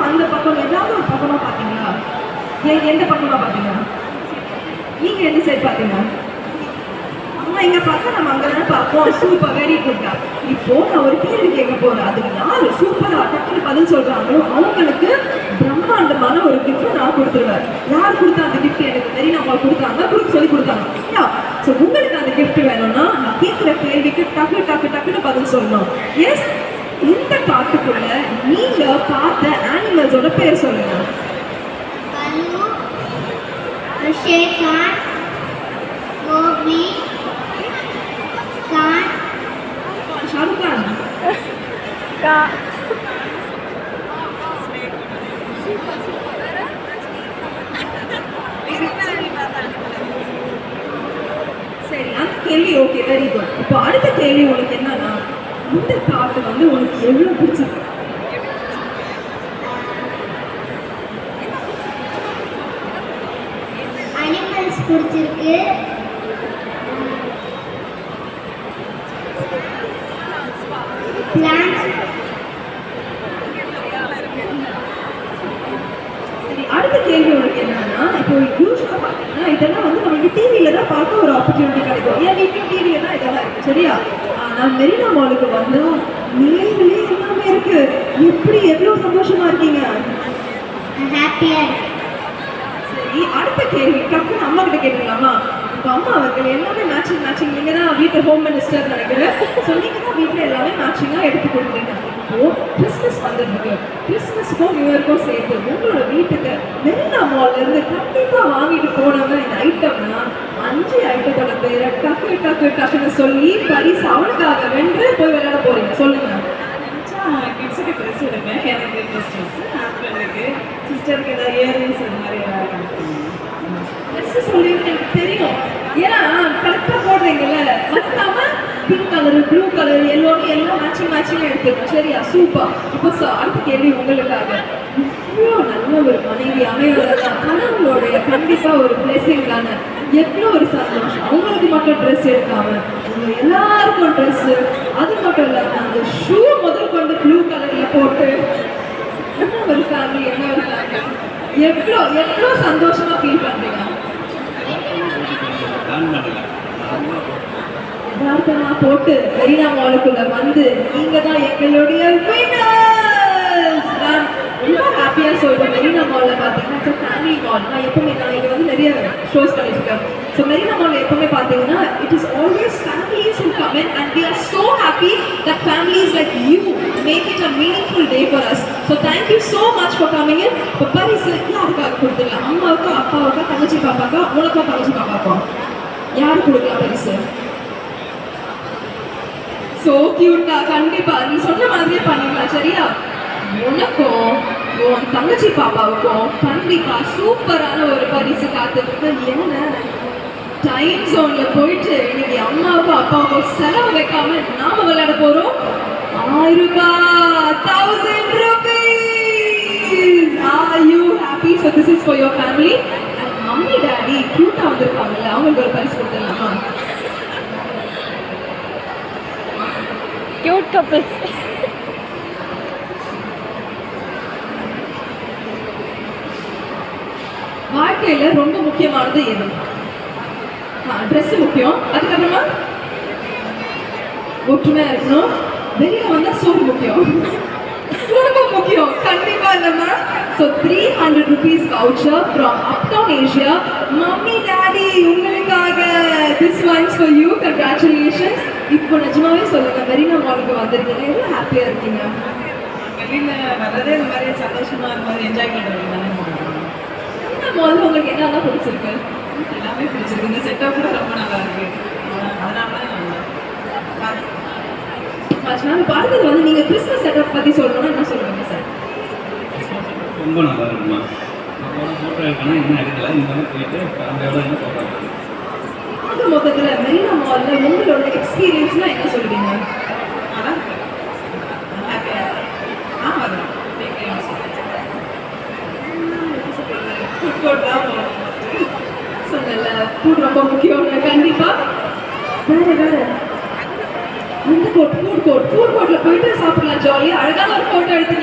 அந்த பக்கம் ஏதாவது ஒரு பக்கமா பாத்தீங்களா? எந்த பக்கமா பாத்தீங்க? நீங்க எந்த சைடு பாத்தீங்க? அம்மா எங்க பார்த்தா நம்ம அங்கதான் பார்ப்போம். சூப்பர், வெரி குட்டா. இப்போ நான் ஒரு கேள்வி கேட்க போறேன். அதுக்கு யாரு சூப்பரா டக்குனு பதில் சொல்றாங்களோ அவங்களுக்கு பிரம்மாண்டமான ஒரு கிஃப்ட் நான் கொடுத்துருவேன். யார் கொடுத்தா அந்த கிஃப்ட்? எனக்கு தெரியும். அவங்க கொடுத்தாங்க, சொல்லி கொடுத்தாங்க. ஸோ உங்களுக்கு அந்த கிஃப்ட் வேணும்னா நான் கேட்கிற கேள்விக்கு டக்குன்னு பதில் சொல்லணும். எஸ், இந்த காட்டுக்குள்ள நீங்க பார்த்த அனிமல்ஸோட பேர் சொல்லுங்க. ஷாருக் கான். சரி, அந்த கேள்வி ஓகே, வெரி குட். இப்போ அடுத்த கேள்வி உனக்கு என்னன்னா, இந்த காட்டு வந்து உனக்கு எவ்வளவு பிடிச்சிருக்கு? அனிமல்ஸ் பிடிச்சிருக்கு. அடுத்த கேள்வி உனக்கு என்னன்னா, இப்போ யூஸ்வலா பாத்தீங்கன்னா இதெல்லாம் வந்து நமக்கு டிவியில தான் பார்க்க ஒரு ஆப்பர்ச்சுனிட்டி கிடைக்கும். என் வீட்லயும் டிவியில தான் இதெல்லாம் இருக்கு, சரியா? நான் மெரினா மாலுக்கு வந்து நிலையிலே எல்லாமே இருக்கு. எப்படி எவ்வளவு சந்தோஷமா இருக்கீங்க? ஹாப்பியா. சரி, அடுத்த கேள்வி டக்குன்னு அம்மா கிட்ட கேட்டுக்கலாமா? இப்போ அம்மா அவர்கள் எல்லாமே மேட்சிங் நீங்க தான் வீட்டு ஹோம் மினிஸ்டர் நினைக்கிறேன். ஸோ நீங்க தான் வீட்டில் எல்லாமே மேட்சிங்காக எடுத்து கொடுக்குறீங்க. இப்போ கிறிஸ்மஸ் வந்துருக்கு. கிறிஸ்மஸ்க்கும் நியூ இயர்க்கும் சேர்த்து உங்களோட வீட்டுக்கு மெரினா மால்ல இருந்து கண்டிப்பா வாங்கிட்டு போனவங்க இந்த ஐட்டம்னா 5 ஐட்டத்தோட பேரை டக்குன்னு சொல்லி பரிசு அவனுக்காக வென்று போய் விளையாட போறீங்க. சொல்லுங்க. கிட்ஸுக்கு ட்ரெஸ் எடுப்பேன். எனக்கு ட்ரெஸ், ஹஸ்பண்டுக்கு, சிஸ்டருக்கு ஏதாவது இயரிங்ஸ் அந்த மாதிரி ஏதாவது ட்ரெஸ் சொல்லி எனக்கு தெரியும். ஏன்னா கரெக்டாக போடுறீங்கல்ல, மறக்காம பிங்க் கலரு, ப்ளூ கலர், எல்லோன்னு எல்லாம் மேட்சிங்காக எடுத்துக்கணும், சரியா? சூப்பர். இப்போ அடுத்த கேள்வி உங்களுக்காக. இவ்வளோ நல்ல ஒரு மனைவி அமைவதெல்லாம் கணவனுடைய கண்டிப்பா ஒரு பிளெஸிங் தானே. எவ்வளோ ஒரு சந்தோஷம். அவங்களுக்கு மட்டும் ட்ரெஸ் எடுக்காம உங்க எல்லாருக்கும் ட்ரெஸ். அது மட்டும் இல்லாம அந்த ஷூ முதல் கொண்டு ப்ளூ கலர்ல போட்டு என்ன ஒரு ஃபேமிலி, எவ்வளோ சந்தோஷமா ஃபீல் பண்றீங்க? யதார்த்தமா போட்டு மெரினா மாலுக்குள்ள வந்து நீங்க தான் எங்களுடைய வின்னர்ஸ். நான் ரொம்ப ஹாப்பியா சொல்றேன். மெரினா மால்ல பாத்தீங்கன்னா ஃபேமிலி மால். நான் எப்பவுமே இங்க வந்து நிறைய ஷோஸ் பண்ணிருக்கேன். ஸோ மெரினா மால்ல எப்பவுமே பாத்தீங்கன்னா it is always families who come in and we are so happy that families like you make it a meaningful day for us. So thank you so much for coming in. இப்போ பரிசு யாருக்காக கொடுத்துடலாம்? அம்மாவுக்கா, அப்பாவுக்கா, தங்கச்சி பாப்பாக்கா, உனக்கா, தங்கச்சி பாப்பாக்கா? யாரு கொடுக்கலாம் பரிசு? சோ கியூட்டா. கண்டிப்பா நீ சொன்ன மாதிரியே பண்ணிக்கலாம், சரியா? உனக்கும் உன் தங்கச்சி பாப்பாவுக்கும் கண்டிப்பா சூப்பரான ஒரு பரிசு காத்துருக்கு. என்ன டைம் ஜோன்ல போயிட்டு இன்னைக்கு அம்மாவுக்கும் அப்பாவுக்கும் செலவு வைக்காம நாம விளையாட போறோம். 1000 ரூபாய், 1000 rupees. Are you happy? So this is for your family. And mummy daddy கியூட்டா வந்திருக்காங்கல்ல, அவங்களுக்கு ஒரு பரிசு கொடுத்துடலாமா? Cute couples. வாழ்க்கையில ரொம்ப முக்கியமானது எது? ட்ரெஸ் முக்கியம். அதுக்கப்புறமா ஒற்றுமையா இருக்கணும். வெளியில வந்தா சோறு முக்கியம். குடும்பம் முக்கியம். கண்டிப்பா இல்லைன்னா. So 300 rupees voucher from Uptown Asia. Mummy daddy உங்களுக்காக. This one's for you. Congratulations. இப்போ நிஜமாவே சொல்லுங்க, மெரினா மாலுக்கு வந்திருக்கீங்க, எவ்வளோ ஹாப்பியா இருக்கீங்க? வெளியில் வர்றதே இந்த மாதிரி சந்தோஷமாக இந்த மாதிரி என்ஜாய் பண்ணுறது தானே. இந்த மாலில் உங்களுக்கு என்னெல்லாம் பிடிச்சிருக்கு? எல்லாமே பிடிச்சிருக்கு. இந்த செட்டப் கூட ரொம்ப நல்லா இருக்கு. அதனால தான் பார்த்தது வந்து நீங்கள் கிறிஸ்மஸ் செட்டப் பற்றி சொல்லணும்னா என்ன சொல்லுவீங்க சார்? ரொம்ப நல்லா இருக்குமா. ஃபோட்டோ எடுக்கணும், இன்னும் எடுக்கல. இந்த மாதிரி போயிட்டு ஃபேமிலியோட இன்னும் ஃபோட்டோ எடுக்கணும். மொத்தத்தில் மெரினா மாலில் உங்களோட எக்ஸ்பீரியன்ஸ்னால் என்ன சொல்லுவீங்க? நல்லா இருக்கு. ஹாப்பியாக இருக்கு. ஆமாம், ஃபுட் கோர்ட் தான் போகணும். சொன்னல ஃபுட் ரொம்ப முக்கியம். கண்டிப்பாக வேறு எந்த கோர்ட்? ஃபுட் கோர்ட்டில் போயிட்டு சாப்பிடலாம். ஜாலியாக அழகான ஒரு ஃபோட்டோ எடுத்து